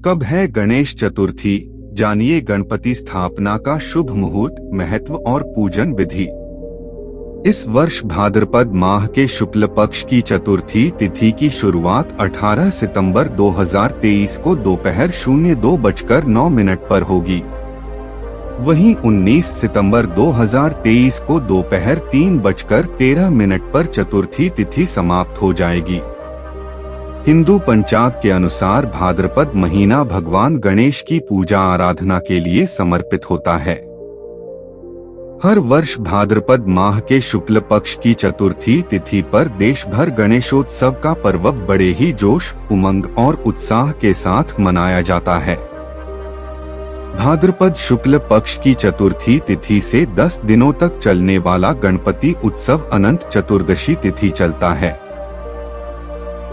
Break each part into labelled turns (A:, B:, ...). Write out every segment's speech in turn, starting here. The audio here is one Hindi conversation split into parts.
A: कब है गणेश चतुर्थी? जानिए गणपति स्थापना का शुभ मुहूर्त, महत्व और पूजन विधि। इस वर्ष भाद्रपद माह के शुक्ल पक्ष की चतुर्थी तिथि की शुरुआत 18 सितंबर 2023 को दोपहर 02:09 पर होगी। वहीं 19 सितंबर 2023 को दोपहर 3:13 पर चतुर्थी तिथि समाप्त हो जाएगी। हिंदू पंचांग के अनुसार भाद्रपद महीना भगवान गणेश की पूजा आराधना के लिए समर्पित होता है। हर वर्ष भाद्रपद माह के शुक्ल पक्ष की चतुर्थी तिथि पर देश भर गणेशोत्सव का पर्व बड़े ही जोश, उमंग और उत्साह के साथ मनाया जाता है। भाद्रपद शुक्ल पक्ष की चतुर्थी तिथि से 10 दिनों तक चलने वाला गणपति उत्सव अनंत चतुर्दशी तिथि चलता है।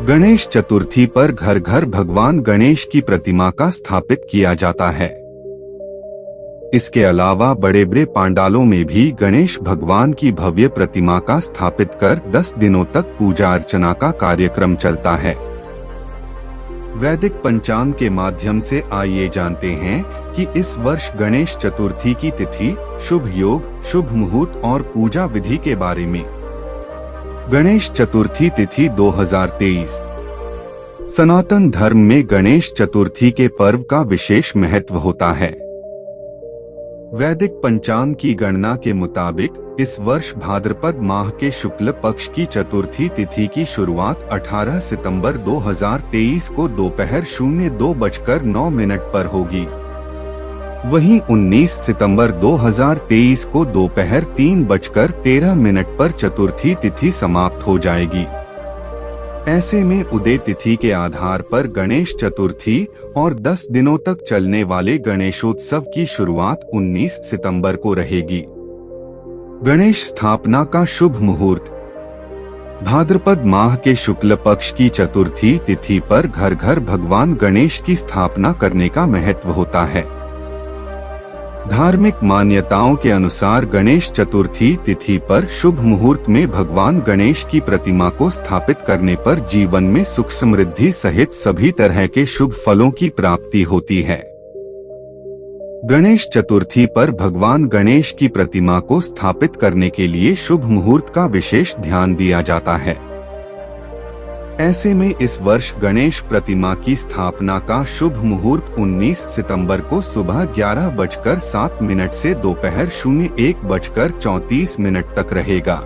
A: गणेश चतुर्थी पर घर घर भगवान गणेश की प्रतिमा का स्थापित किया जाता है। इसके अलावा बड़े बड़े पांडालों में भी गणेश भगवान की भव्य प्रतिमा का स्थापित कर 10 दिनों तक पूजा अर्चना का कार्यक्रम चलता है। वैदिक पंचांग के माध्यम से आइए जानते हैं कि इस वर्ष गणेश चतुर्थी की तिथि, शुभ योग, शुभ मुहूर्त और पूजा विधि के बारे में। गणेश चतुर्थी तिथि 2023। सनातन धर्म में गणेश चतुर्थी के पर्व का विशेष महत्व होता है। वैदिक पंचांग की गणना के मुताबिक इस वर्ष भाद्रपद माह के शुक्ल पक्ष की चतुर्थी तिथि की शुरुआत 18 सितंबर 2023 को दोपहर 02:09 पर होगी। वहीं 19 सितंबर 2023 को दोपहर 3:13 पर चतुर्थी तिथि समाप्त हो जाएगी। ऐसे में उदय तिथि के आधार पर गणेश चतुर्थी और 10 दिनों तक चलने वाले गणेशोत्सव की शुरुआत 19 सितंबर को रहेगी। गणेश स्थापना का शुभ मुहूर्त। भाद्रपद माह के शुक्ल पक्ष की चतुर्थी तिथि पर घर घर भगवान गणेश की स्थापना करने का महत्व होता है। धार्मिक मान्यताओं के अनुसार गणेश चतुर्थी तिथि पर शुभ मुहूर्त में भगवान गणेश की प्रतिमा को स्थापित करने पर जीवन में सुख समृद्धि सहित सभी तरह के शुभ फलों की प्राप्ति होती है। गणेश चतुर्थी पर भगवान गणेश की प्रतिमा को स्थापित करने के लिए शुभ मुहूर्त का विशेष ध्यान दिया जाता है। ऐसे में इस वर्ष गणेश प्रतिमा की स्थापना का शुभ मुहूर्त 19 सितंबर को सुबह 11:07 से दोपहर 01:34 तक रहेगा।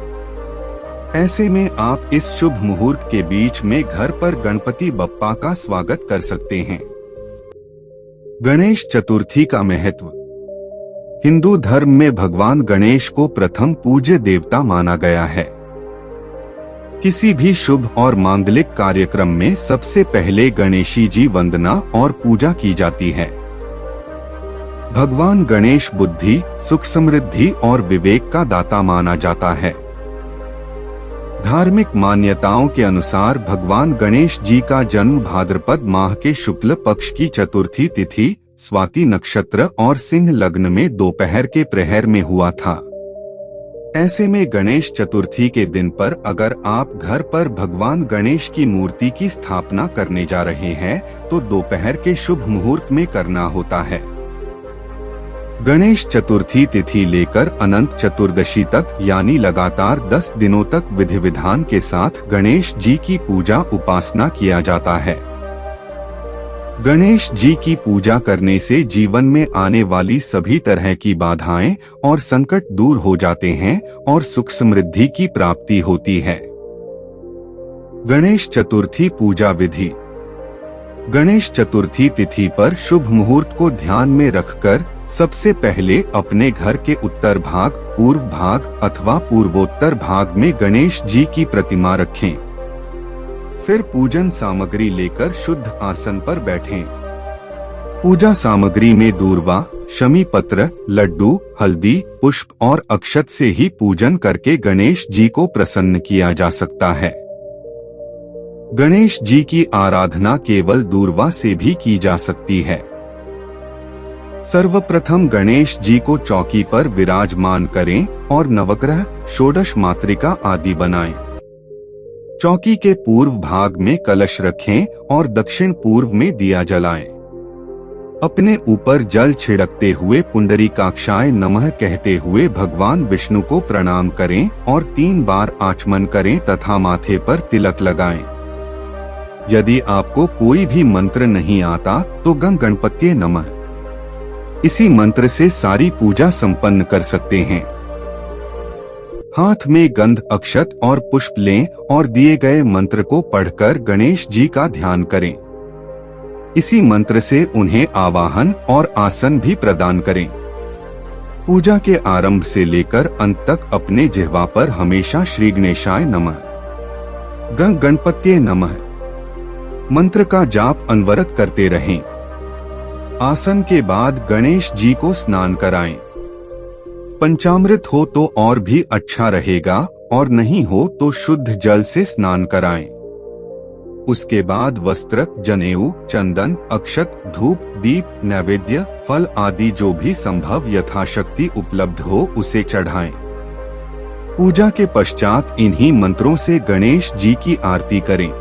A: ऐसे में आप इस शुभ मुहूर्त के बीच में घर पर गणपति बप्पा का स्वागत कर सकते हैं। गणेश चतुर्थी का महत्व। हिंदू धर्म में भगवान गणेश को प्रथम पूज्य देवता माना गया है। किसी भी शुभ और मांगलिक कार्यक्रम में सबसे पहले गणेशी जी वंदना और पूजा की जाती है। भगवान गणेश बुद्धि, सुख समृद्धि और विवेक का दाता माना जाता है। धार्मिक मान्यताओं के अनुसार भगवान गणेश जी का जन्म भाद्रपद माह के शुक्ल पक्ष की चतुर्थी तिथि, स्वाति नक्षत्र और सिंह लग्न में दोपहर के प्रहर में हुआ था। ऐसे में गणेश चतुर्थी के दिन पर अगर आप घर पर भगवान गणेश की मूर्ति की स्थापना करने जा रहे हैं तो दोपहर के शुभ मुहूर्त में करना होता है। गणेश चतुर्थी तिथि लेकर अनंत चतुर्दशी तक यानी लगातार 10 दिनों तक विधि विधान के साथ गणेश जी की पूजा उपासना किया जाता है। गणेश जी की पूजा करने से जीवन में आने वाली सभी तरह की बाधाएं और संकट दूर हो जाते हैं और सुख समृद्धि की प्राप्ति होती है। गणेश चतुर्थी पूजा विधि। गणेश चतुर्थी तिथि पर शुभ मुहूर्त को ध्यान में रखकर सबसे पहले अपने घर के उत्तर भाग, पूर्व भाग अथवा पूर्वोत्तर भाग में गणेश जी की प्रतिमा रखें। फिर पूजन सामग्री लेकर शुद्ध आसन पर बैठें। पूजा सामग्री में दूर्वा, शमी पत्र, लड्डू, हल्दी, पुष्प और अक्षत से ही पूजन करके गणेश जी को प्रसन्न किया जा सकता है। गणेश जी की आराधना केवल दूर्वा से भी की जा सकती है। सर्वप्रथम गणेश जी को चौकी पर विराजमान करें और नवग्रह, षोडश मातृका आदि बनाएं। चौकी के पूर्व भाग में कलश रखें और दक्षिण पूर्व में दिया जलाएं। अपने ऊपर जल छिड़कते हुए पुंडरीकाक्षाय नमः कहते हुए भगवान विष्णु को प्रणाम करें और 3 बार आचमन करें तथा माथे पर तिलक लगाएं। यदि आपको कोई भी मंत्र नहीं आता तो गं गणपत्ये नमः इसी मंत्र से सारी पूजा संपन्न कर सकते हैं। हाथ में गंध, अक्षत और पुष्प लें और दिए गए मंत्र को पढ़कर गणेश जी का ध्यान करें। इसी मंत्र से उन्हें आवाहन और आसन भी प्रदान करें। पूजा के आरंभ से लेकर अंत तक अपने जिह्वा पर हमेशा श्री गणेशाय नमः, गं गणपत्ये नमः मंत्र का जाप अनवरत करते रहें। आसन के बाद गणेश जी को स्नान कराएं। पंचामृत हो तो और भी अच्छा रहेगा और नहीं हो तो शुद्ध जल से स्नान कराएं। उसके बाद वस्त्र, जनेऊ, चंदन, अक्षत, धूप, दीप, नैवेद्य, फल आदि जो भी संभव यथाशक्ति उपलब्ध हो उसे चढ़ाएं। पूजा के पश्चात इन्हीं मंत्रों से गणेश जी की आरती करें।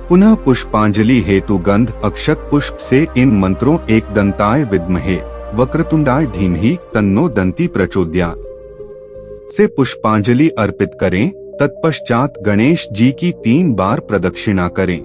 A: पुनः पुष्पांजलि हेतु गंध, अक्षत, पुष्प से इन मंत्रों एक दंताय विद्महे वक्रतुंडाय धीमहि तन्नो दंती प्रचोदयात् से पुष्पांजलि अर्पित करें। तत्पश्चात गणेश जी की 3 बार प्रदक्षिणा करें।